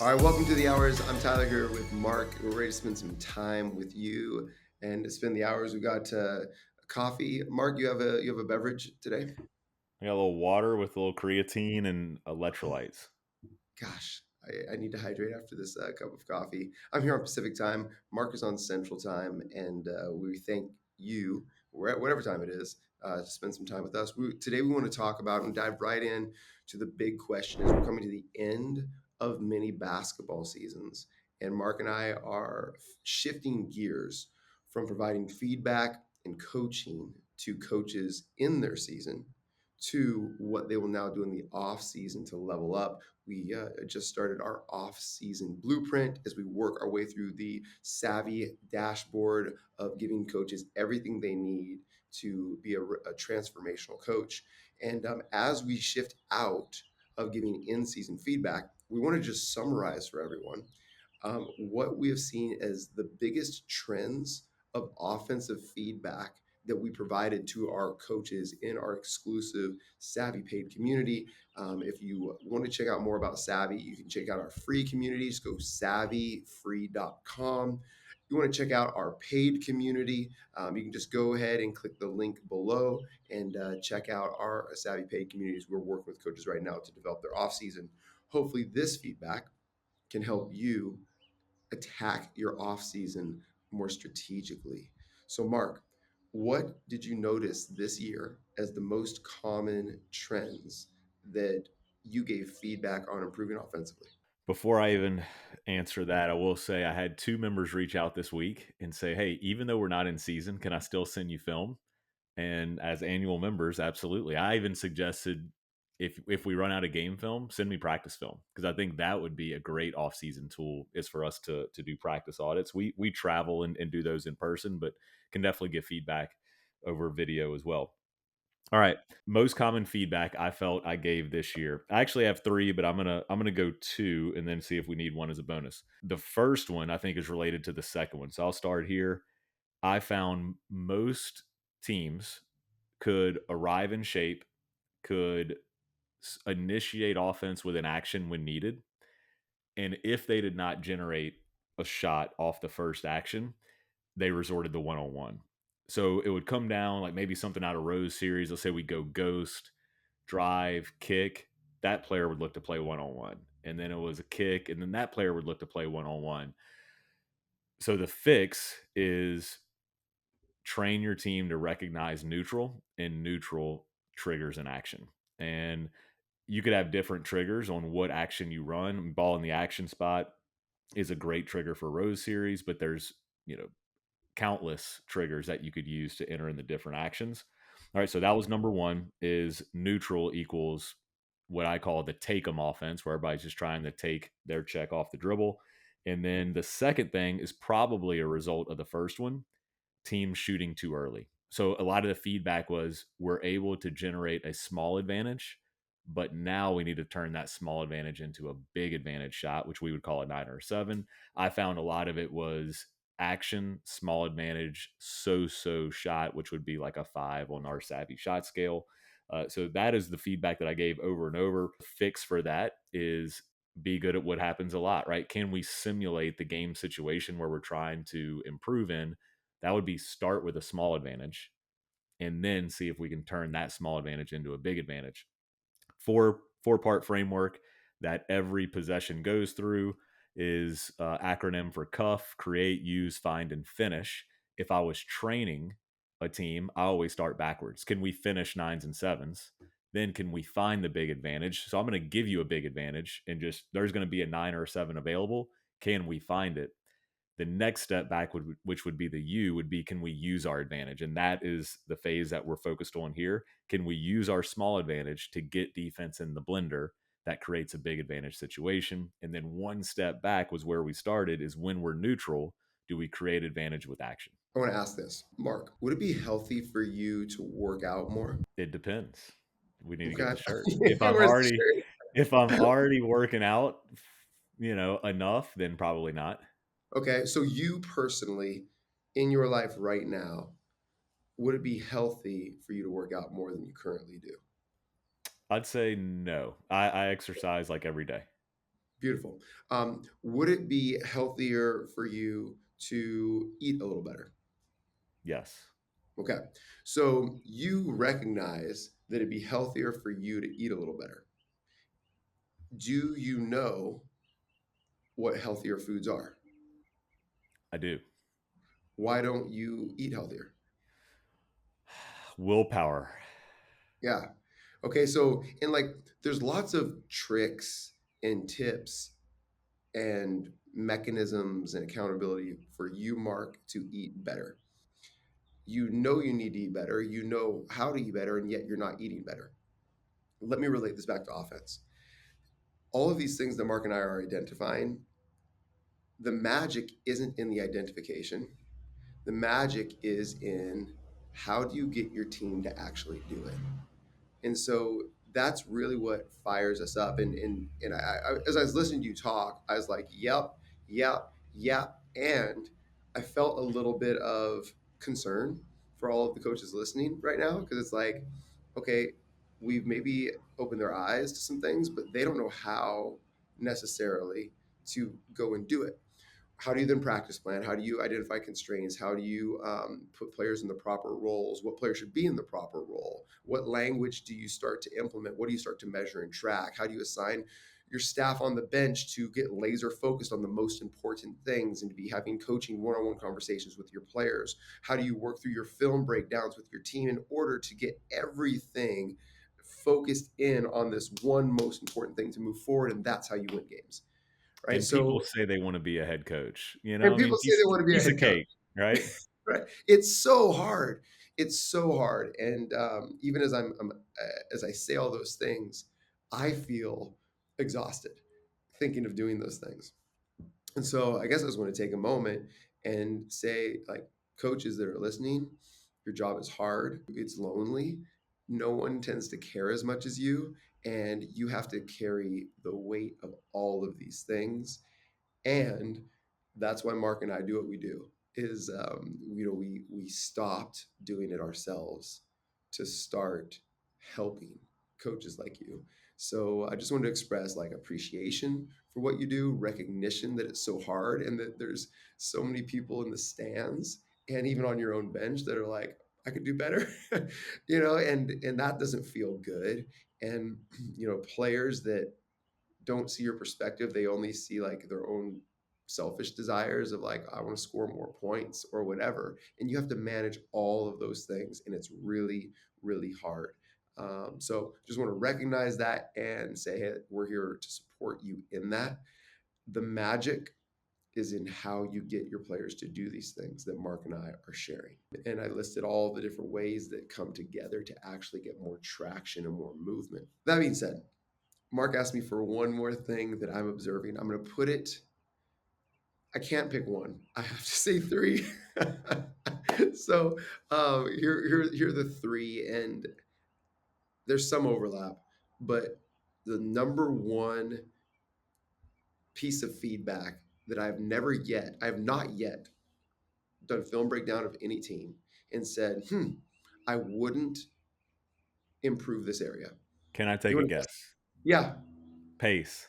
All right, welcome to the Hours. I'm Tyler here with Mark. We're ready to spend some time with you and to spend the hours. We got coffee. Mark, you have a beverage today? I got a little water with a little creatine and electrolytes. Gosh, I need to hydrate after this cup of coffee. I'm here on Pacific time. Mark is on Central time, and we thank you, whatever time it is, to spend some time with us. Today, we want to talk about and dive right in to the big question as we're coming to the end of many basketball seasons. And Mark and I are shifting gears from providing feedback and coaching to coaches in their season to what they will now do in the off season to level up. We just started our off-season blueprint as we work our way through the SAVI dashboard of giving coaches everything they need to be a transformational coach. And as we shift out of giving in-season feedback, we want to just summarize for everyone what we have seen as the biggest trends of offensive feedback that we provided to our coaches in our exclusive SAVI paid community. If you want to check out more about SAVI, you can check out our free community. Just go savifree.com. You want to check out our paid community, you can just go ahead and click the link below and check out our SAVI paid communities. We're working with coaches right now to develop their off season. Hopefully, this feedback can help you attack your off season more strategically. So, Mark, what did you notice this year as the most common trends that you gave feedback on improving offensively? Before I even answer that, I will say I had two members reach out this week and say, "Hey, even though we're not in season, can I still send you film?" And as annual members, absolutely. I even suggested if we run out of game film, send me practice film because I think that would be a great off-season tool is for us to do practice audits. We travel and do those in person, but can definitely get feedback over video as well. All right. Most common feedback I felt I gave this year. I actually have three, but I'm gonna go two and then see if we need one as a bonus. The first one I think is related to the second one. So I'll start here. I found most teams could arrive in shape, could initiate offense with an action when needed. And if they did not generate a shot off the first action, they resorted to one on one. So it would come down like maybe something out of Rose series. Let's say we go ghost, drive, kick. That player would look to play one on one. And then it was a kick, and then that player would look to play one on one. So the fix is train your team to recognize neutral, and neutral triggers an action. And you could have different triggers on what action you run. Ball in the action spot is a great trigger for Rose series, but there's, countless triggers that you could use to enter in the different actions. All right, so that was number one is neutral equals what I call the take 'em offense, where everybody's just trying to take their check off the dribble. And then the second thing is probably a result of the first one, teams shooting too early. So a lot of the feedback was we're able to generate a small advantage, but now we need to turn that small advantage into a big advantage shot, which we would call a 9 or 7. I found a lot of it was action, small advantage, so shot, which would be like a 5 on our savvy shot scale. So that is the feedback that I gave over and over. The fix for that is be good at what happens a lot, right? Can we simulate the game situation where we're trying to improve in? That would be start with a small advantage and then see if we can turn that small advantage into a big advantage. Four part framework that every possession goes through is acronym for cuff, create, use, find, and finish. If I was training a team, I always start backwards. Can we finish 9s and 7s? Then can we find the big advantage? So I'm going to give you a big advantage and just there's going to be a 9 or 7 available. Can we find it? The next step back which would be the U would be, can we use our advantage? And that is the phase that we're focused on here. Can we use our small advantage to get defense in the blender that creates a big advantage situation? And then one step back was where we started, is when we're neutral, do we create advantage with action? I want to ask this, Mark, would it be healthy for you to work out more? It depends. We need to get Okay. the shirt. Where's the shirt? If I'm already working out, enough, then probably not. Okay, so you personally, in your life right now, would it be healthy for you to work out more than you currently do? I'd say no. I exercise like every day. Beautiful. Would it be healthier for you to eat a little better? Yes, Okay. So you recognize that it'd be healthier for you to eat a little better. Do you know what healthier foods are? I do. Why don't you eat healthier? Willpower. Yeah. Okay. So, and like, there's lots of tricks and tips and mechanisms and accountability for you, Mark, to eat better. You know you need to eat better, you know how to eat better, and yet you're not eating better. Let me relate this back to offense. All of these things that Mark and I are identifying, the magic isn't in the identification. The magic is in how do you get your team to actually do it? And so that's really what fires us up. As I was listening to you talk, I was like, yep, yep, yep. And I felt a little bit of concern for all of the coaches listening right now because it's like, okay, we've maybe opened their eyes to some things, but they don't know how necessarily to go and do it. How do you then practice plan? How do you identify constraints? How do you put players in the proper roles? What player should be in the proper role? What language do you start to implement? What do you start to measure and track? How do you assign your staff on the bench to get laser focused on the most important things and to be having coaching one-on-one conversations with your players? How do you work through your film breakdowns with your team in order to get everything focused in on this one most important thing to move forward? And that's how you win games, right? And people So, say they want to be a head coach. and I mean, people say they want to be a piece of head coach. cake, right? Right. It's so hard. It's so hard. And even as as I say all those things, I feel exhausted thinking of doing those things. And so I guess I just want to take a moment and say, like, coaches that are listening, your job is hard. It's lonely. No one tends to care as much as you, and you have to carry the weight of all of these things. And that's why Mark and I do what we do. Is we stopped doing it ourselves to start helping coaches like you. So I just wanted to express like appreciation for what you do, recognition that it's so hard, and that there's so many people in the stands and even on your own bench that are like, I could do better, and that doesn't feel good. And players that don't see your perspective. They only see like their own selfish desires of like, I want to score more points or whatever. And you have to manage all of those things. And it's really, really hard. So just want to recognize that and say, hey, we're here to support you in that. The magic is in how you get your players to do these things that Mark and I are sharing. And I listed all the different ways that come together to actually get more traction and more movement. That being said, Mark asked me for one more thing that I'm observing. I'm going to put it, I can't pick one. I have to say three. So here are the three, and there's some overlap, but the number one piece of feedback that I have not yet done film breakdown of any team and said, I wouldn't improve this area. Can I You take a want to guess? guess? Yeah. Pace.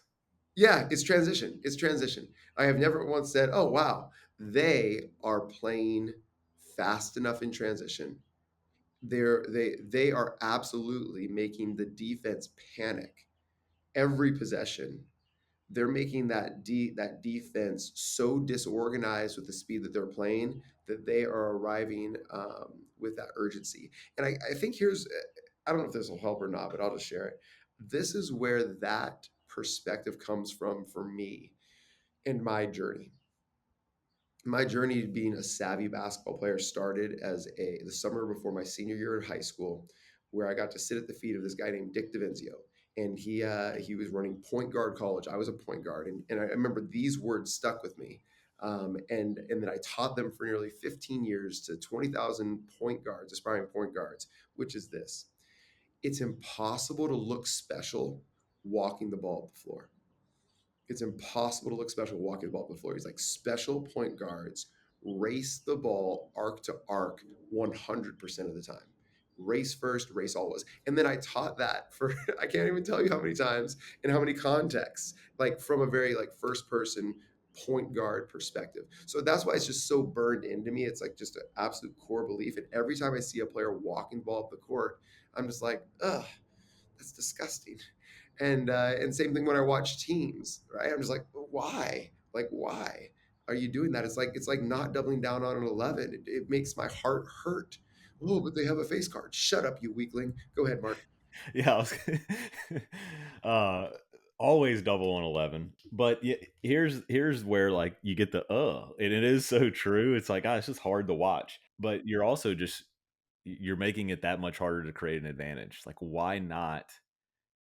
Yeah, it's transition. It's transition. I have never once said, "Oh wow, they are playing fast enough in transition." They are absolutely making the defense panic every possession. They're making that defense so disorganized with the speed that they're playing that they are arriving with that urgency. And I think I don't know if this will help or not, but I'll just share it. This is where that perspective comes from for me in my journey. My journey to being a savvy basketball player started as the summer before my senior year in high school, where I got to sit at the feet of this guy named Dick DeVinzio, and he was running point guard college. I was a point guard, and I remember these words stuck with me, and then I taught them for nearly 15 years to 20,000 point guards, aspiring point guards, which is this: it's impossible to look special walking the ball up the floor. It's impossible to look special walking the ball up the floor. He's like, special point guards race the ball arc to arc 100% of the time. race first, race always. And then I taught that for I can't even tell you how many times and how many contexts, like from a very like first person point guard perspective. So that's why it's just so burned into me. It's like just an absolute core belief. And every time I see a player walking the ball up the court, I'm just like, ugh, that's disgusting. And same thing when I watch teams, right? I'm just like, why? Like, why are you doing that? It's like not doubling down on an 11. It makes my heart hurt. Oh, but they have a face card. Shut up, you weakling. Go ahead, Mark. Yeah, uh, always double on 11. But here's where like you get the and it is so true. It's like, it's just hard to watch. But you're also just you're making it that much harder to create an advantage. Like, why not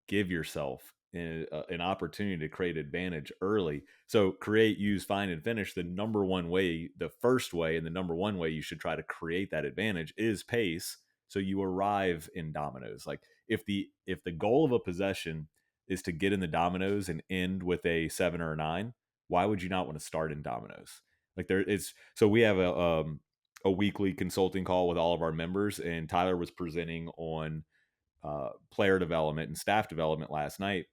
give yourself an opportunity to create advantage early? So create, use, find, and finish. The number one way, the first way, and the number one way you should try to create that advantage is pace. So you arrive in dominoes. Like if the goal of a possession is to get in the dominoes and end with a 7 or a 9, why would you not want to start in dominoes? Like there is. So we have a weekly consulting call with all of our members, and Tyler was presenting on player development and staff development last night.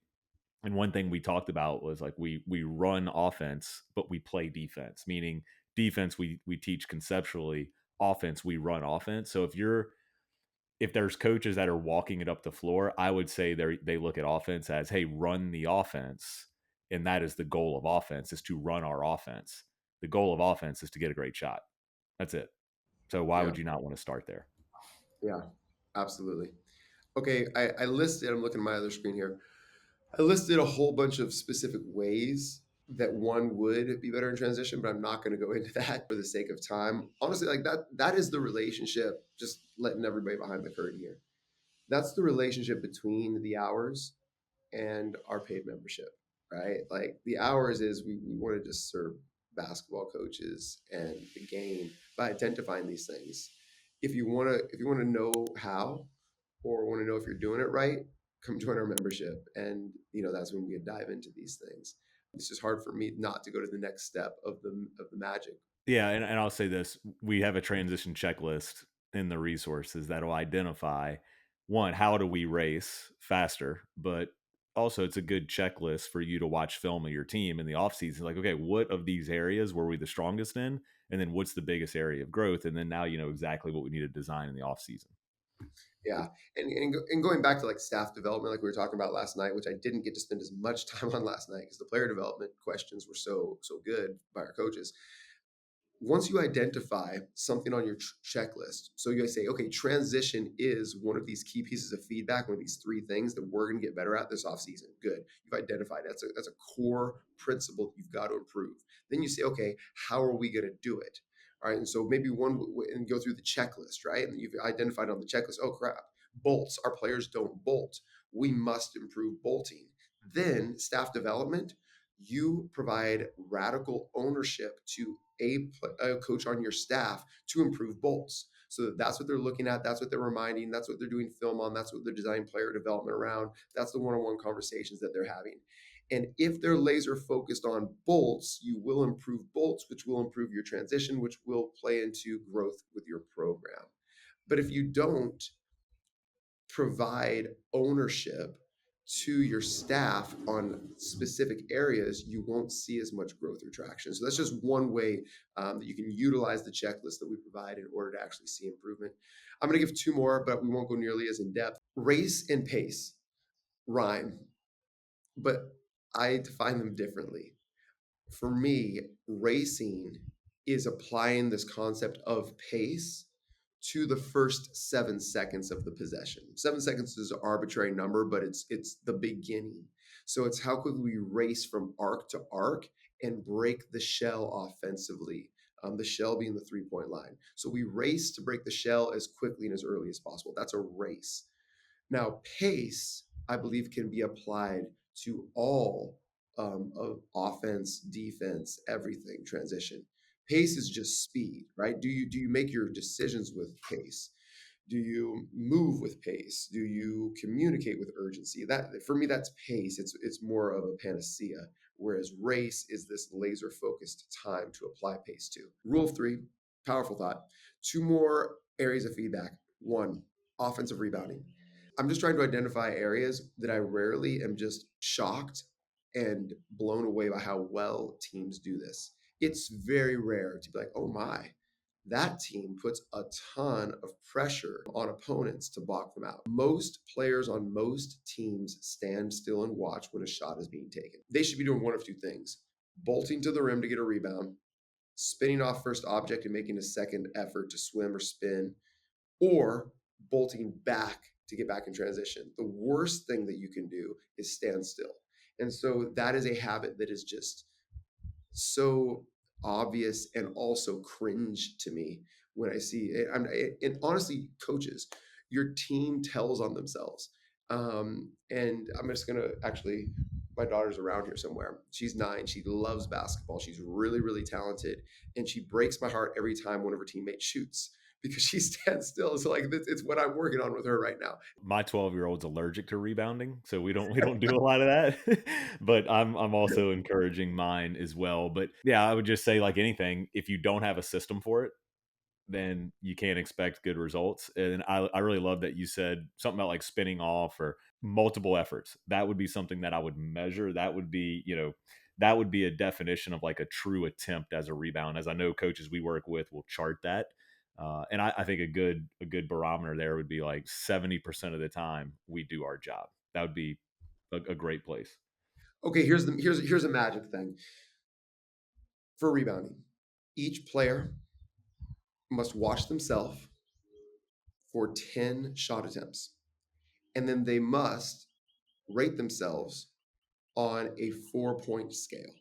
And one thing we talked about was like we run offense, but we play defense. Meaning defense we teach conceptually, offense we run offense. So if there's coaches that are walking it up the floor, I would say they look at offense as, hey, run the offense, and that is the goal of offense, is to run our offense. The goal of offense is to get a great shot. That's it. So why Yeah, would you not want to start there? yeah, absolutely. Okay, I listed, I'm looking at my other screen here. I listed a whole bunch of specific ways that one would be better in transition, but I'm not going to go into that for the sake of time. Honestly, like that is the relationship, just letting everybody behind the curtain here. That's the relationship between the hours and our paid membership, right? Like the hours is we want to just serve basketball coaches and the game by identifying these things. If you want to know how or want to know if you're doing it right, come join our membership, and that's when we can dive into these things. It's just hard for me not to go to the next step of the magic. Yeah, and I'll say this: we have a transition checklist in the resources that'll identify, one, how do we race faster, but also it's a good checklist for you to watch film of your team in the off season. Like, okay, what of these areas were we the strongest in, and then what's the biggest area of growth, and then now you know exactly what we need to design in the off season. Yeah, and going back to like staff development, like we were talking about last night, which I didn't get to spend as much time on last night because the player development questions were so good by our coaches. Once you identify something on your checklist, so you say, okay, transition is one of these key pieces of feedback, one of these three things that we're going to get better at this offseason. Good. You've identified that's a core principle that you've got to improve. Then you say, okay, how are we going to do it? All right. And so maybe and go through the checklist, right? And you've identified on the checklist, oh crap, bolts. Our players don't bolt. We must improve bolting. Then staff development, you provide radical ownership to a coach on your staff to improve bolts. So that's what they're looking at. That's what they're reminding. That's what they're doing film on. That's what they're designing player development around. That's the one-on-one conversations that they're having. And if they're laser focused on bolts, you will improve bolts, which will improve your transition, which will play into growth with your program. But if you don't provide ownership to your staff on specific areas, you won't see as much growth or traction. So that's just one way that you can utilize the checklist that we provide in order to actually see improvement. I'm going to give two more, but we won't go nearly as in depth. Race and pace rhyme, but I define them differently. For me, racing is applying this concept of pace to the first 7 seconds of the possession. 7 seconds is an arbitrary number, but it's the beginning. So it's how quickly we race from arc to arc and break the shell offensively. The shell being the 3 point line. So we race to break the shell as quickly and as early as possible. That's a race. Now, pace, I believe, can be applied to all of offense, defense, everything, transition. Pace is just speed, right? Do you make your decisions with pace? Do you move with pace? Do you communicate with urgency? That for me, that's pace. It's more of a panacea. Whereas race is this laser focused time to apply pace to. Rule of three, powerful thought. Two more areas of feedback. One, offensive rebounding. I'm just trying to identify areas that I rarely am just shocked and blown away by how well teams do this. It's very rare to be like, oh my, that team puts a ton of pressure on opponents to block them out. Most players on most teams stand still and watch when a shot is being taken. They should be doing one of two things: bolting to the rim to get a rebound, spinning off first object and making a second effort to swim or spin, or bolting back to get back in transition. The worst thing that you can do is stand still. And so that is a habit that is just so obvious and also cringe to me when I see it. And honestly, coaches, your team tells on themselves. And I'm just gonna actually, my daughter's around here somewhere. She's 9. She loves basketball. She's really, really talented, and she breaks my heart every time one of her teammates shoots because she stands still. So like it's what I'm working on with her right now. My 12-year-old's allergic to rebounding, so we don't do a lot of that. But I'm also encouraging mine as well. But yeah, I would just say like anything, if you don't have a system for it, then you can't expect good results. And I really love that you said something about like spinning off or multiple efforts. That would be something that I would measure. That would be, that would be a definition of like a true attempt as a rebound. As I know coaches we work with will chart that. And I think a good barometer there would be like 70% of the time we do our job. That would be a great place. Okay, here's a magic thing for rebounding. Each player must watch themselves for 10 shot attempts, and then they must rate themselves on a 4-point scale.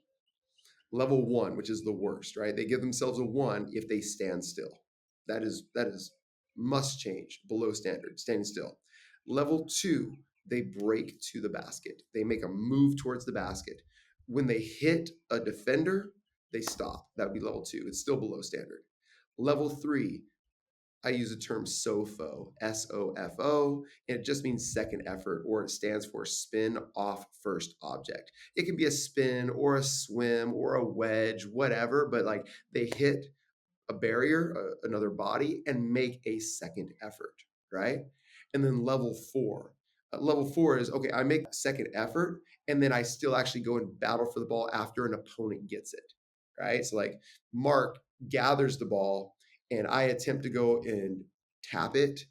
Level 1, which is the worst, right? They give themselves a 1 if they stand still. That is must change, below standard, standing still. Level 2, they break to the basket. They make a move towards the basket. When they hit a defender, they stop. That would be level 2. It's still below standard. Level 3, I use the term SOFO, SOFO, and it just means second effort, or it stands for spin off first object. It can be a spin or a swim or a wedge, whatever, but like they hit a barrier, another body, and make a second effort, right? And then level 4. Level 4 is okay, I make a second effort, and then I still actually go and battle for the ball after an opponent gets it, right? So, like, Mark gathers the ball, and I attempt to go and tap it,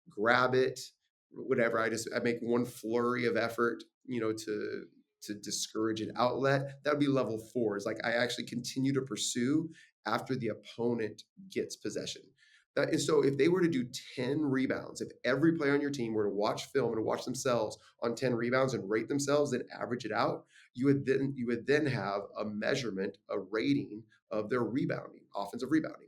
grab it, whatever. I make one flurry of effort, to discourage an outlet. That would be level 4. Is like I actually continue to pursue after the opponent gets possession. That is, so if they were to do 10 rebounds, if every player on your team were to watch film and watch themselves on 10 rebounds and rate themselves and average it out, you would then have a measurement, a rating of their rebounding, offensive rebounding.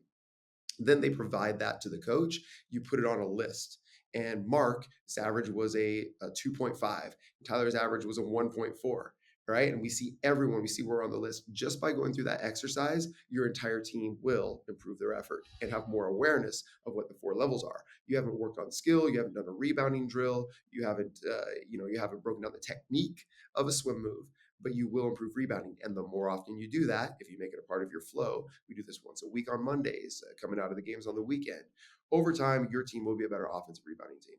Then they provide that to the coach. You put it on a list. And Mark, his average was a 2.5. Tyler's average was a 1.4. Right. And we see everyone, we see we're on the list. Just by going through that exercise, your entire team will improve their effort and have more awareness of what the 4 levels are. You haven't worked on skill, you haven't done a rebounding drill, you haven't broken down the technique of a swim move, but you will improve rebounding. And the more often you do that, if you make it a part of your flow, we do this once a week on Mondays, coming out of the games on the weekend. Over time, your team will be a better offensive rebounding team.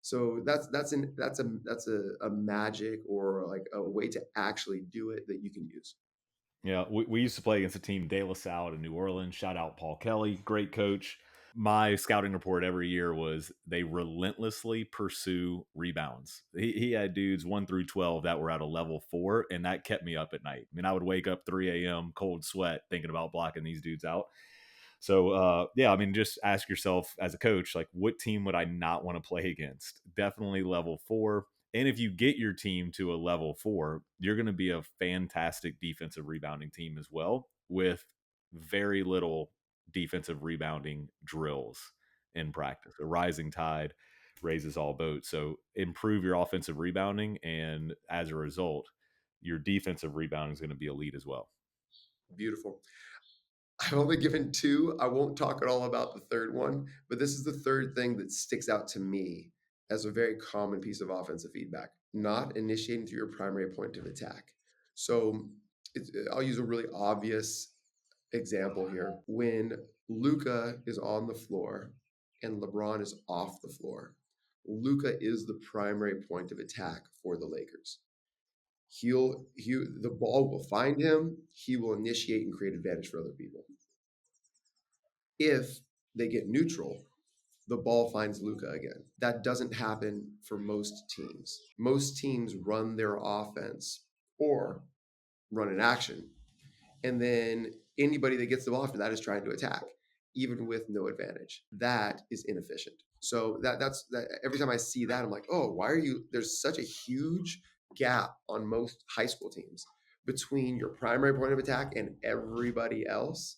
So that's a magic, or like a way to actually do it that you can use. Yeah, we used to play against a team, De La Salle out of New Orleans. Shout out Paul Kelly, great coach. My scouting report every year was they relentlessly pursue rebounds. He had dudes 1 through 12 that were at a level 4, and that kept me up at night. I mean, I would wake up 3 a.m., cold sweat, thinking about blocking these dudes out. So yeah, I mean, just ask yourself as a coach, like, what team would I not want to play against? Definitely level 4. And if you get your team to a level 4, you're going to be a fantastic defensive rebounding team as well, with very little defensive rebounding drills in practice. A rising tide raises all boats. So improve your offensive rebounding, and as a result, your defensive rebounding is going to be elite as well. Beautiful. I've only given 2. I won't talk at all about the third one, but this is the third thing that sticks out to me as a very common piece of offensive feedback: not initiating through your primary point of attack. So I'll use a really obvious example here. When Luca is on the floor and LeBron is off the floor, Luka is the primary point of attack for the Lakers. The ball will find him. He will initiate and create advantage for other people. If they get neutral, the ball finds Luka again. That doesn't happen for most teams. Most teams run their offense or run an action, and then anybody that gets the ball after that is trying to attack, even with no advantage. That is inefficient. So that's that. Every time I see that, I'm like, oh, why are you? There's such a huge gap on most high school teams between your primary point of attack and everybody else,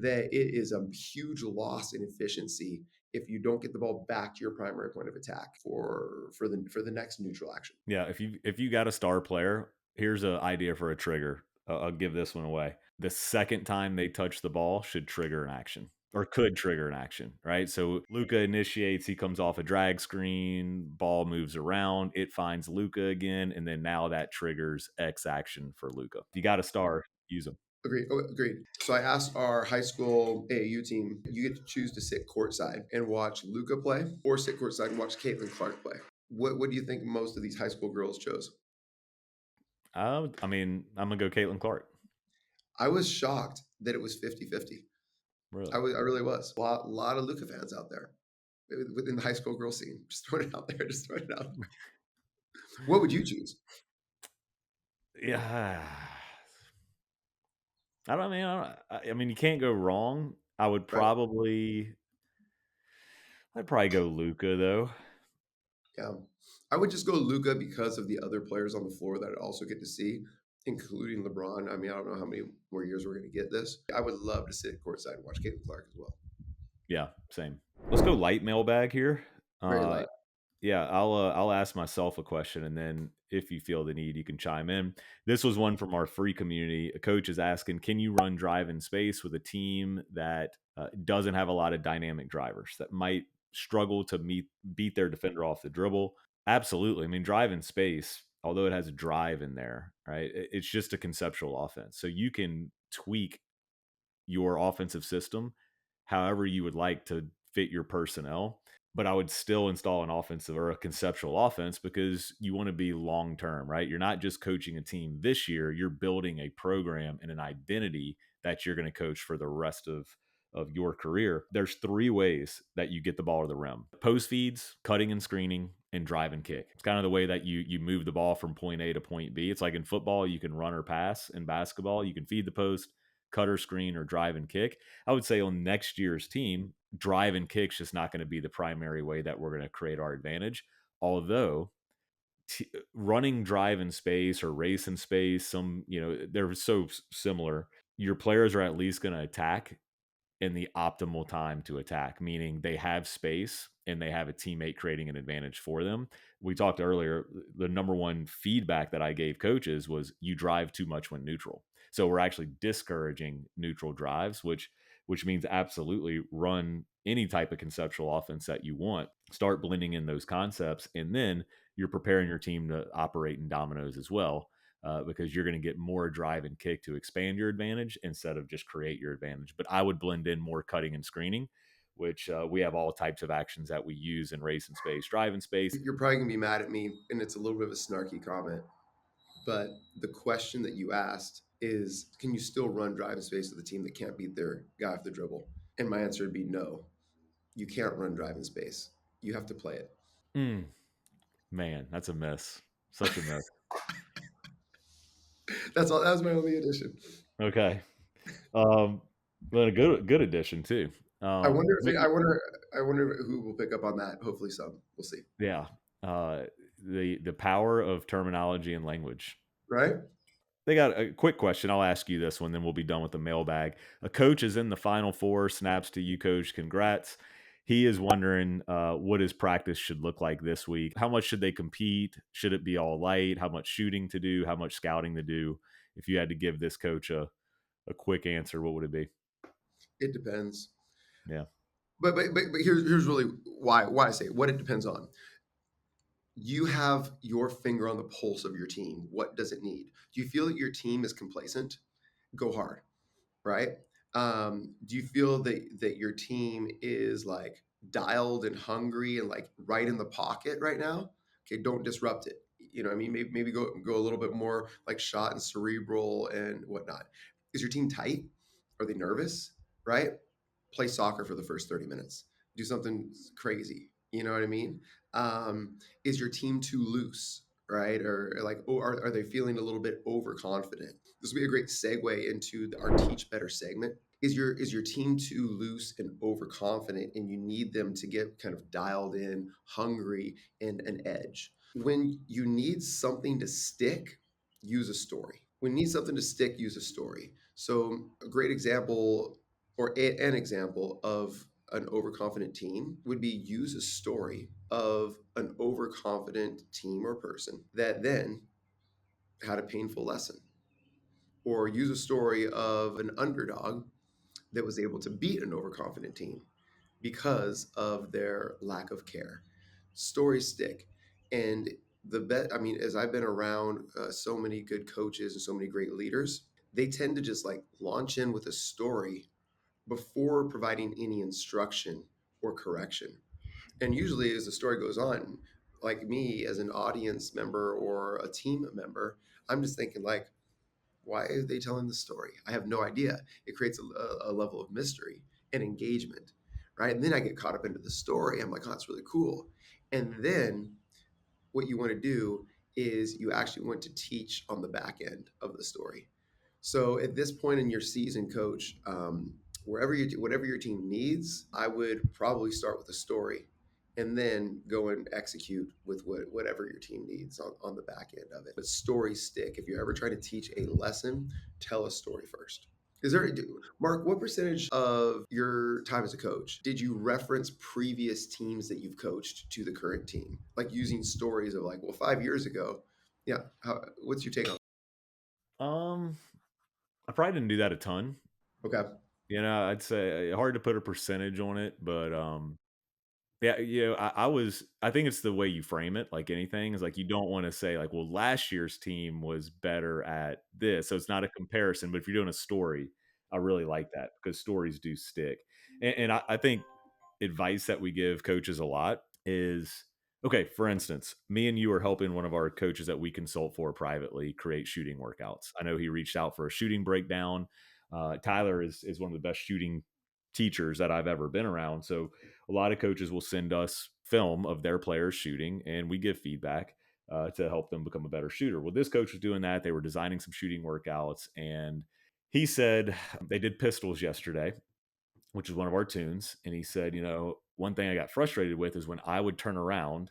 that it is a huge loss in efficiency if you don't get the ball back to your primary point of attack for the next neutral action. Yeah, if you got a star player, here's an idea for a trigger. I'll give this one away. The second time they touch the ball should trigger an action or could trigger an action, right? So Luca initiates, he comes off a drag screen, ball moves around, it finds Luca again, and then now that triggers X action for Luca. If you got a star, use them. Agreed. Oh, agreed. So I asked our high school AAU team, you get to choose to sit courtside and watch Luca play or sit courtside and watch Caitlin Clark play. What do you think most of these high school girls chose? I mean, I'm gonna go Caitlin Clark. I was shocked that it was 50-50. Really? I really was. A lot of Luca fans out there within the high school girl scene. Just throwing it out there. Just throwing it out. What would you choose? Yeah. I mean, you can't go wrong. Right? I'd probably go Luca though. Yeah. I would just go Luca because of the other players on the floor that I also get to see, including LeBron. I mean, I don't know how many more years we're going to get this. I would love to sit courtside and watch Caitlin Clark as well. Yeah, same. Let's go light mailbag here. Very Uh, light. yeah, I'll ask myself a question, and then if you feel the need, you can chime in. This was one from our free community. A coach is asking, can you run drive in space with a team that doesn't have a lot of dynamic drivers that might struggle to beat their defender off the dribble? Absolutely. I mean, drive in space, although it has drive in there, right? It's just a conceptual offense, so you can tweak your offensive system however you would like to fit your personnel. But I would still install an offensive or a conceptual offense because you want to be long term, right? You're not just coaching a team this year, you're building a program and an identity that you're going to coach for the rest of your career. There's three ways that you get the ball to the rim: post feeds, cutting and screening, and drive and kick. It's kind of the way that you move the ball from point A to point B. It's like in football, you can run or pass. In basketball, you can feed the post, cutter screen, or drive and kick. I would say on next year's team, drive and kick's just not going to be the primary way that we're going to create our advantage. Although running drive in space or race in space, they're so similar. Your players are at least going to attack in the optimal time to attack, meaning they have space and they have a teammate creating an advantage for them. We talked earlier, the number one feedback that I gave coaches was you drive too much when neutral. So we're actually discouraging neutral drives, which means absolutely run any type of conceptual offense that you want. Start blending in those concepts, and then you're preparing your team to operate in dominoes as well, because you're going to get more drive and kick to expand your advantage instead of just create your advantage. But I would blend in more cutting and screening, which we have all types of actions that we use in race and space, drive and space. You're probably going to be mad at me, and it's a little bit of a snarky comment. But the question that you asked is, can you still run drive in space with a team that can't beat their guy off the dribble? And my answer would be no. You can't run drive in space. You have to play it. Mm, man, that's a miss. Such a miss. That's all. That was my only addition. Okay. Um, but a good addition too. I wonder But if I wonder who will pick up on that. Hopefully, some. We'll see. yeah, uh, the power of terminology and language. Right? They got a quick question. I'll ask you this one, then we'll be done with the mailbag. A coach is in the final four. Snaps to you, coach. Congrats. He is wondering what his practice should look like this week. How much should they compete? Should it be all light? How much shooting to do? How much scouting to do? If you had to give this coach a quick answer, what would it be? It depends. Yeah. But here's really why I say what it depends on. You have your finger on the pulse of your team. What does it need? Do you feel that your team is complacent? Go hard, right? Do you feel that your team is like dialed and hungry and like right in the pocket right now, okay, don't disrupt it. You know what I mean? Maybe go a little bit more like shot and cerebral and whatnot. Is your team tight? Are they nervous? Right? Play soccer for the first 30 minutes. Do something crazy. You know what I mean? Is your team too loose? Right? Or like, oh, are they feeling a little bit overconfident? This would be a great segue into our Teach Better segment. Is your team too loose and overconfident and you need them to get kind of dialed in, hungry, and an edge? When you need something to stick, use a story. When you need something to stick, use a story. So a great example, or an example of an overconfident team would be use a story of an overconfident team or person that then had a painful lesson, or use a story of an underdog that was able to beat an overconfident team because of their lack of care. Stories stick. And I mean, as I've been around so many good coaches and so many great leaders, they tend to just like launch in with a story before providing any instruction or correction. And usually, as the story goes on, like me as an audience member or a team member, I'm just thinking, like, why are they telling the story? I have no idea. It creates a level of mystery and engagement, right? And then I get caught up into the story. I'm like, oh, that's really cool. And then what you want to do is you actually want to teach on the back end of the story. So at this point in your season, coach, whatever your team needs, I would probably start with a story and then go and execute with whatever your team needs on the back end of it. But stories stick. If you're ever trying to teach a lesson, tell a story first. Is there, Mark, what percentage of your time as a coach did you reference previous teams that you've coached to the current team? Like using stories of like, well, 5 years ago, yeah. What's your take on? Um, I probably didn't do that a ton. Okay. I'd say hard to put a percentage on it, but yeah, I think it's the way you frame it, like anything, is like you don't want to say like, well, last year's team was better at this. So it's not a comparison, but if you're doing a story, I really like that because stories do stick. And I think advice that we give coaches a lot is okay, for instance, me and you are helping one of our coaches that we consult for privately create shooting workouts. I know he reached out for a shooting breakdown. Tyler is one of the best shooting teachers that I've ever been around. So a lot of coaches will send us film of their players shooting, and we give feedback to help them become a better shooter. Well, this coach was doing that. They were designing some shooting workouts, and he said they did pistols yesterday, which is one of our tunes. And he said, one thing I got frustrated with is when I would turn around,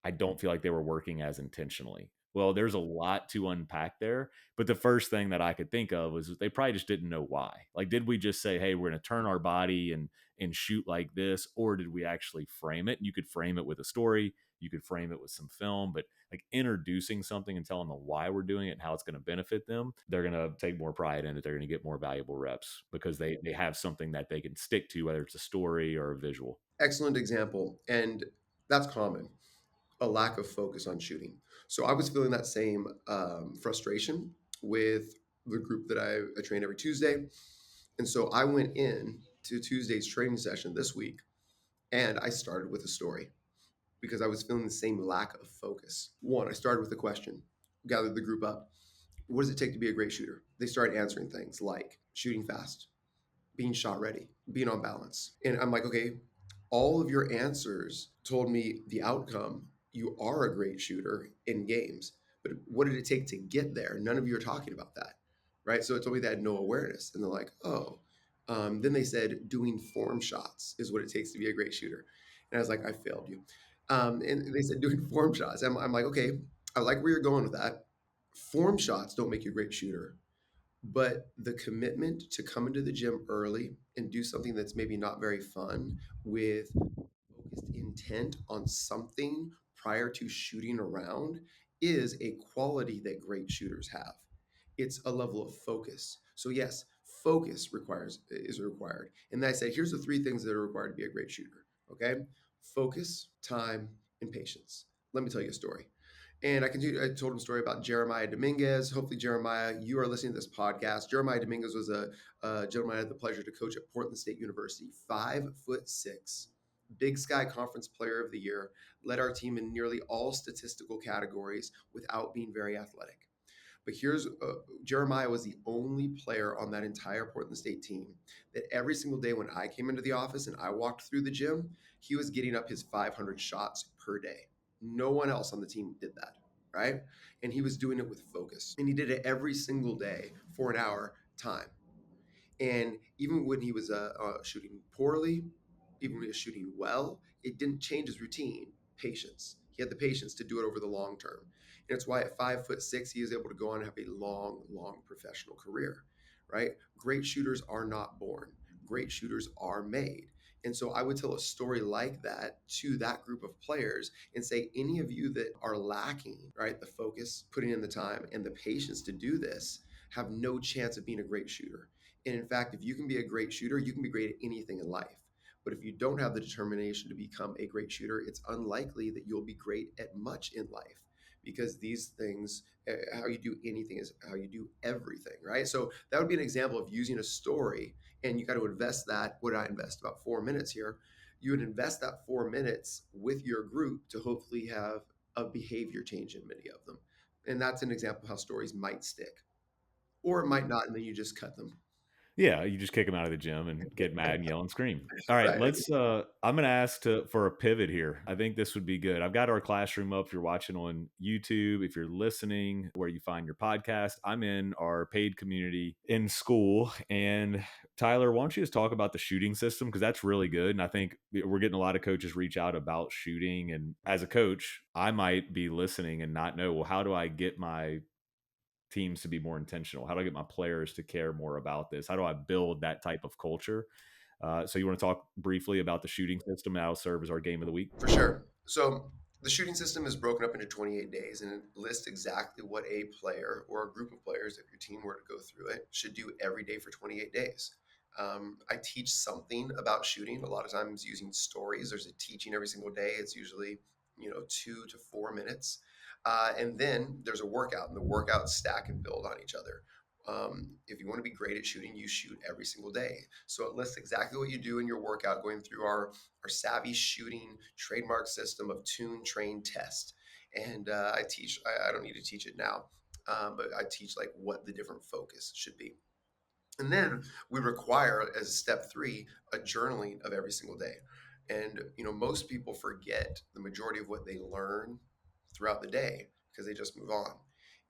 I don't feel like they were working as intentionally. Well, there's a lot to unpack there. But the first thing that I could think of was they probably just didn't know why. Like, did we just say, hey, we're going to turn our body and shoot like this? Or did we actually frame it? You could frame it with a story, you could frame it with some film, but like introducing something and telling them why we're doing it and how it's going to benefit them, they're going to take more pride in it. They're going to get more valuable reps because they have something that they can stick to, whether it's a story or a visual. Excellent example. And that's common, a lack of focus on shooting. So I was feeling that same frustration with the group that I train every Tuesday. And so I went in to Tuesday's training session this week and I started with a story because I was feeling the same lack of focus. One, I started with a question, gathered the group up. What does it take to be a great shooter? They started answering things like shooting fast, being shot ready, being on balance. And I'm like, okay, all of your answers told me the outcome. You are a great shooter in games, but what did it take to get there? None of you are talking about that, right? So it told me they had no awareness. And they're like, oh. Then they said doing form shots is what it takes to be a great shooter. And I was like, I failed you. And they said doing form shots. I'm like, okay, I like where you're going with that. Form shots don't make you a great shooter, but the commitment to come into the gym early and do something that's maybe not very fun with focused intent on something prior to shooting around is a quality that great shooters have. It's a level of focus. So yes, focus is required. And I say here's the three things that are required to be a great shooter. Okay, focus, time, and patience. Let me tell you a story. And I told him a story about Jeremiah Dominguez. Hopefully, Jeremiah, you are listening to this podcast. Jeremiah Dominguez was a gentleman I had the pleasure to coach at Portland State University, 5'6", Big Sky Conference Player of the Year, led our team in nearly all statistical categories without being very athletic. But here's Jeremiah was the only player on that entire Portland State team that every single day when I came into the office and I walked through the gym, he was getting up his 500 shots per day. No one else on the team did that, right? And he was doing it with focus. And he did it every single day for an hour time. And even when he was shooting poorly, even when he was shooting well, it didn't change his routine. Patience. He had the patience to do it over the long term. And it's why at 5'6", he is able to go on and have a long, long professional career, right? Great shooters are not born. Great shooters are made. And so I would tell a story like that to that group of players and say, any of you that are lacking, right, the focus, putting in the time, and the patience to do this, have no chance of being a great shooter. And in fact, if you can be a great shooter, you can be great at anything in life. But if you don't have the determination to become a great shooter, it's unlikely that you'll be great at much in life, because these things, how you do anything is how you do everything, right? So that would be an example of using a story, and you got to invest that. What I invest about 4 minutes here. You would invest that 4 minutes with your group to hopefully have a behavior change in many of them. And that's an example of how stories might stick, or it might not, and then you just cut them. Yeah, you just kick them out of the gym and get mad and yell and scream. All right, Right. let's I'm going to ask for a pivot here. I think this would be good. I've got our classroom up if you're watching on YouTube, if you're listening where you find your podcast. I'm in our paid community in school, and Tyler, why don't you just talk about the shooting system, because that's really good, and I think we're getting a lot of coaches reach out about shooting, and as a coach, I might be listening and not know, well, how do I get my teams to be more intentional? How do I get my players to care more about this? How do I build that type of culture? So you want to talk briefly about the shooting system that'll serve as our game of the week? For sure. So the shooting system is broken up into 28 days, and it lists exactly what a player or a group of players, if your team were to go through it, should do every day for 28 days. I teach something about shooting, a lot of times using stories. There's a teaching every single day. It's usually 2 to 4 minutes. And then there's a workout, and the workouts stack and build on each other. If you want to be great at shooting, you shoot every single day. So it lists exactly what you do in your workout, going through our SAVI shooting trademark system of tune, train, test. And I teach, I don't need to teach it now, but I teach like what the different focus should be. And then we require, as step 3, a journaling of every single day. And most people forget the majority of what they learn throughout the day because they just move on.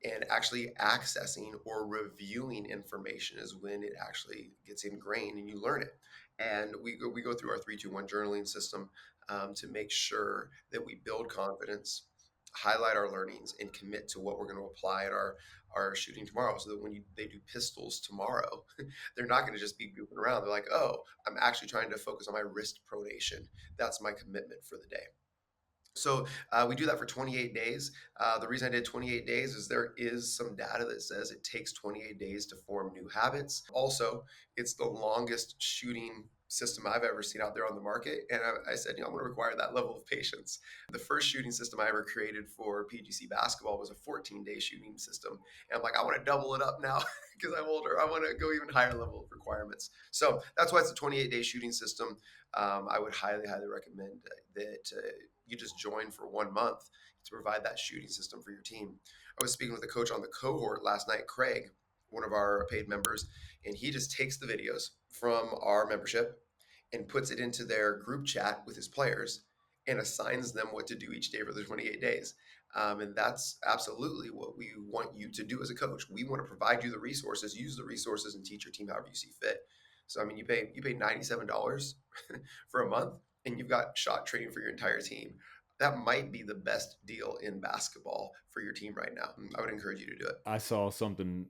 And actually accessing or reviewing information is when it actually gets ingrained and you learn it. And we go through our 3-2-1 journaling system to make sure that we build confidence, highlight our learnings, and commit to what we're going to apply in our shooting tomorrow, so that when they do pistols tomorrow, they're not going to just be goofing around. They're like, oh, I'm actually trying to focus on my wrist pronation. That's my commitment for the day. So we do that for 28 days. The reason I did 28 days is there is some data that says it takes 28 days to form new habits. Also, it's the longest shooting system I've ever seen out there on the market. And I said, I'm going to require that level of patience. The first shooting system I ever created for PGC basketball was a 14-day shooting system. And I'm like, I want to double it up now because I'm older. I want to go even higher level of requirements. So that's why it's a 28-day shooting system. I would highly, highly recommend that you just join for 1 month to provide that shooting system for your team. I was speaking with a coach on the cohort last night, Craig, one of our paid members, and he just takes the videos from our membership and puts it into their group chat with his players and assigns them what to do each day for the 28 days. And that's absolutely what we want you to do as a coach. We want to provide you the resources, use the resources, and teach your team however you see fit. So I mean, you pay $97 for a month, and you've got shot training for your entire team. That might be the best deal in basketball for your team right now. I would encourage you to do it. I saw something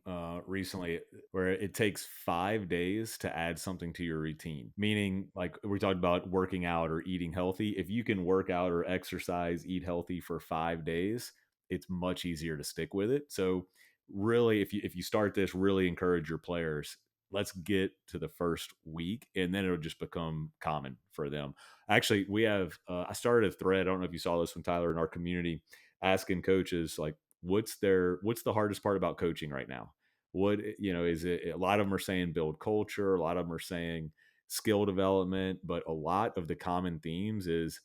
recently where it takes 5 days to add something to your routine. Meaning, like we talked about working out or eating healthy. If you can work out or exercise, eat healthy for 5 days, it's much easier to stick with it. So, really, if you start this, really encourage your players. Let's get to the first week, and then it'll just become common for them. Actually, we have I started a thread. I don't know if you saw this one, Tyler, in our community, asking coaches like what's the hardest part about coaching right now. What is it? A lot of them are saying build culture, a lot of them are saying skill development, but a lot of the common themes is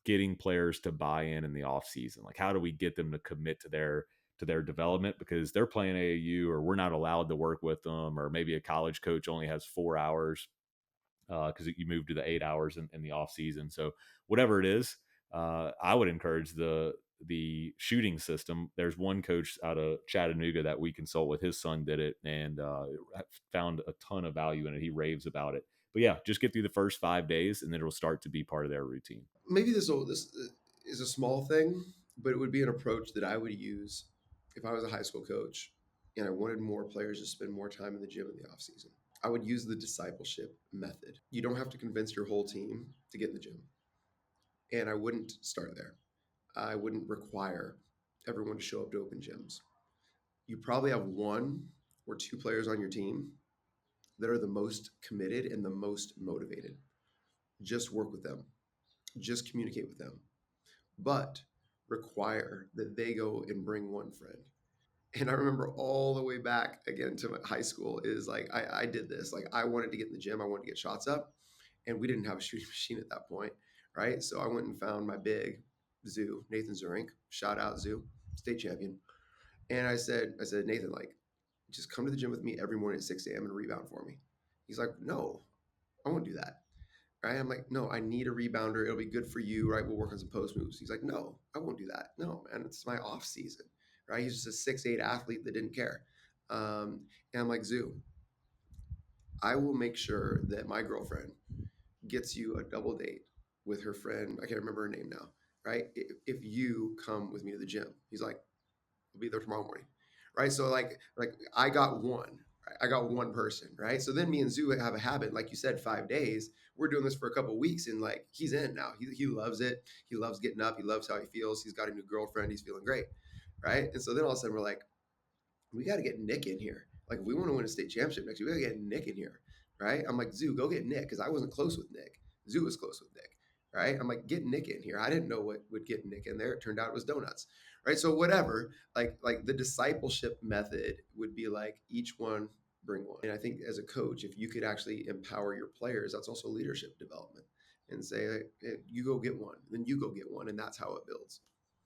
getting players to buy in the off season. Like, how do we get them to commit to their development because they're playing AAU, or we're not allowed to work with them, or maybe a college coach only has 4 hours because you move to the 8 hours in the off season. So whatever it is, I would encourage the shooting system. There's one coach out of Chattanooga that we consult with. His son did it and found a ton of value in it. He raves about it. But yeah, just get through the first 5 days, and then it'll start to be part of their routine. Maybe this is a small thing, but it would be an approach that I would use if I was a high school coach and I wanted more players to spend more time in the gym in the off season. I would use the discipleship method. You don't have to convince your whole team to get in the gym, and I wouldn't start there. I wouldn't require everyone to show up to open gyms. You probably have one or two players on your team that are the most committed and the most motivated. Just work with them, just communicate with them, but require that they go and bring one friend. And I remember all the way back again to high school is like I did this. Like I wanted to get in the gym, I wanted to get shots up, and we didn't have a shooting machine at that point, right? So I went and found my big Zoo, Nathan Zurink. Shout out Zoo, state champion. And I said, Nathan, like, just come to the gym with me every morning at 6 a.m. and rebound for me. He's like, no, I won't do that. Right? I'm like, no, I need a rebounder. It'll be good for you, right? We'll work on some post moves. He's like, no, I won't do that. No, man, it's my off season, right? He's just a 6'8" athlete that didn't care. And I'm like, Zoo, I will make sure that my girlfriend gets you a double date with her friend. I can't remember her name now, right? If you come with me to the gym. He's like, I'll be there tomorrow morning, right? So like I got one, right? I got one person, right? So then me and Zoo have a habit, like you said, 5 days. We're doing this for a couple of weeks, and like he's in now. He loves it. He loves getting up. He loves how he feels. He's got a new girlfriend. He's feeling great, right? And so then all of a sudden we're like, we got to get Nick in here. Like if we want to win a state championship next year, we got to get Nick in here, right? I'm like, Zoo, go get Nick, because I wasn't close with Nick. Zoo was close with Nick, right? I'm like, get Nick in here. I didn't know what would get Nick in there. It turned out it was donuts, right? So whatever, like the discipleship method would be like each one bring one. And I think as a coach, if you could actually empower your players, that's also leadership development, and say, hey, you go get one, then you go get one, and that's how it builds.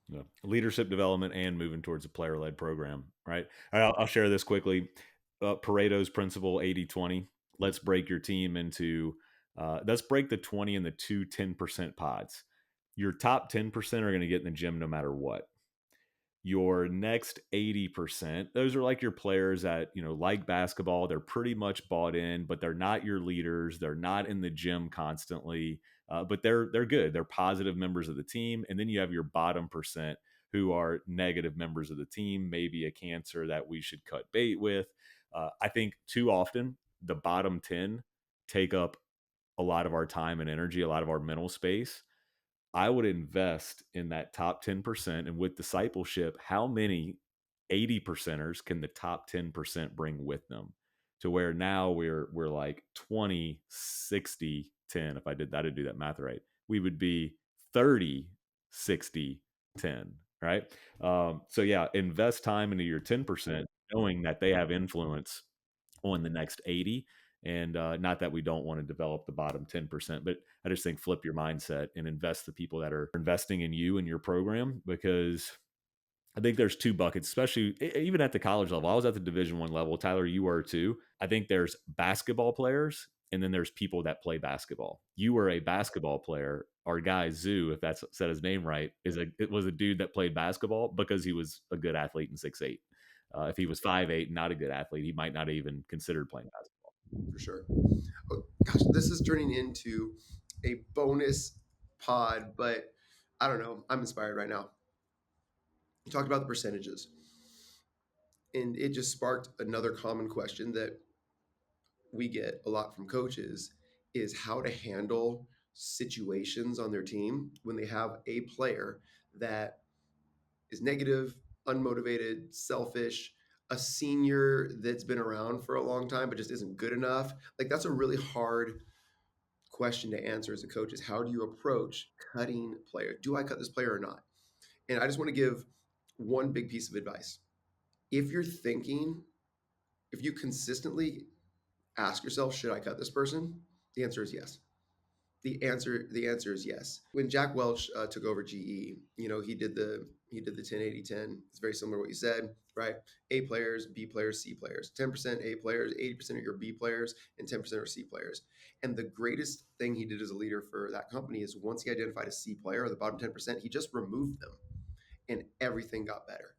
Yeah. Leadership development and moving towards a player led program, right? I'll share this quickly. Pareto's principle 80-20. Let's break your team into, let's break the 20 and the two 10% pods. Your top 10% are going to get in the gym no matter what. Your next 80%, those are like your players that, like basketball, they're pretty much bought in, but they're not your leaders. They're not in the gym constantly, but they're good. They're positive members of the team. And then you have your bottom percent who are negative members of the team, maybe a cancer that we should cut bait with. I think too often the bottom 10 take up a lot of our time and energy, a lot of our mental space. I would invest in that top 10%. And with discipleship, how many 80 percenters can the top 10% bring with them to where now we're like 20, 60, 10. If I did that, I'd do that math right. We would be 30, 60, 10. Right. So yeah, invest time into your 10%, knowing that they have influence on the next 80. And not that we don't want to develop the bottom 10%, but I just think flip your mindset and invest the people that are investing in you and your program, because I think there's two buckets, especially even at the college level. I was at the Division I level. Tyler, you were too. I think there's basketball players, and then there's people that play basketball. You were a basketball player. Our guy Zoo, if that's said his name right, it was a dude that played basketball because he was a good athlete in 6'8". If he was 5'8", not a good athlete, he might not even considered playing basketball. For sure. Oh, gosh, this is turning into a bonus pod, but I don't know. I'm inspired right now. You talked about the percentages, and it just sparked another common question that we get a lot from coaches is how to handle situations on their team when they have a player that is negative, unmotivated, selfish, a senior that's been around for a long time but just isn't good enough. Like that's a really hard question to answer as a coach is how do you approach cutting player? Do I cut this player or not? And I just want to give one big piece of advice. If you're thinking, if you consistently ask yourself, should I cut this person? The answer is yes. The answer is yes. When Jack Welch took over GE, he did the 10-80-10. It's very similar to what you said, right? A players, B players, C players. 10% A players, 80% of your B players, and 10% are C players. And the greatest thing he did as a leader for that company is once he identified a C player, the bottom 10%, he just removed them, and everything got better.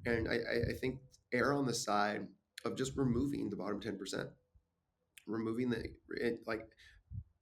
And I think err on the side of just removing the bottom 10%, removing like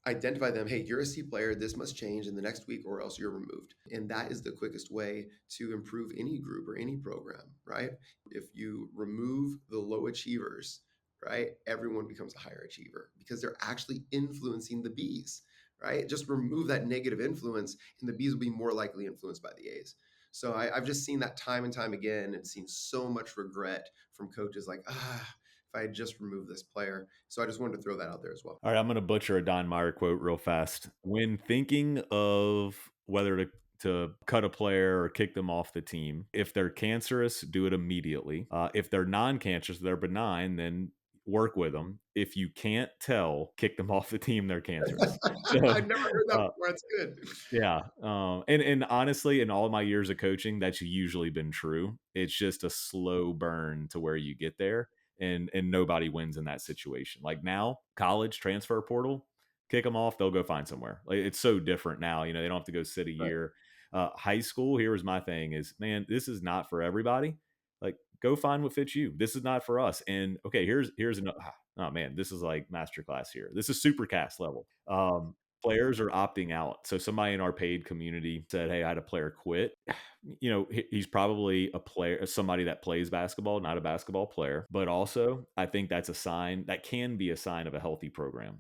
identify them. Hey, you're a C player. This must change in the next week or else you're removed. And that is the quickest way to improve any group or any program, right? If you remove the low achievers, right, everyone becomes a higher achiever because they're actually influencing the Bs, right? Just remove that negative influence and the Bs will be more likely influenced by the As. So I've just seen that time and time again and seen so much regret from coaches like, if I had just removed this player. So I just wanted to throw that out there as well. All right, I'm going to butcher a Don Meyer quote real fast. When thinking of whether to cut a player or kick them off the team, if they're cancerous, do it immediately. If they're non-cancerous, they're benign, then work with them. If you can't tell, kick them off the team. They're cancerous. I've So, never heard that uh, before. That's good. yeah, and honestly, in all my years of coaching, that's usually been true. It's just a slow burn to where you get there, and nobody wins in that situation. Like now, college transfer portal, kick them off, they'll go find somewhere. Like it's so different now. They don't have to go sit a Right. year. High school, here was my thing: is man, this is not for everybody. Like go find what fits you. This is not for us. And okay, here's another. Oh man, this is like masterclass here. This is super cast level. Players are opting out. So somebody in our paid community said, "Hey, I had a player quit." He's probably a player, somebody that plays basketball, not a basketball player. But also, I think that's a sign that can be a sign of a healthy program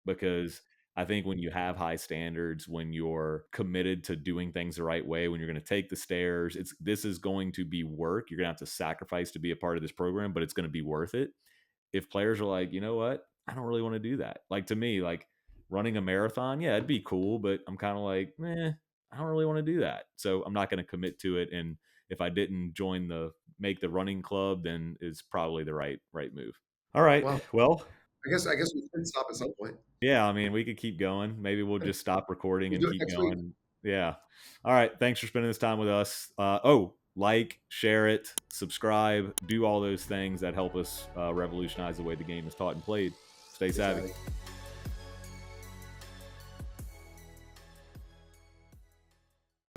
because I think when you have high standards, when you're committed to doing things the right way, when you're going to take the stairs, this is going to be work. You're going to have to sacrifice to be a part of this program, but it's going to be worth it. If players are like, you know what, I don't really want to do that. Like to me, like running a marathon, yeah, it'd be cool, but I'm kind of like, I don't really want to do that. So I'm not going to commit to it. And if I didn't make the running club, then it's probably the right move. All right. Well, Well, I guess we can stop at some point. yeah, I mean, we could keep going. Maybe we'll just stop recording We'll and do it keep next week. going. Yeah. All right. Thanks for spending this time with us. Like, share it, subscribe, do all those things that help us revolutionize the way the game is taught and played. Stay Stay savvy. savvy.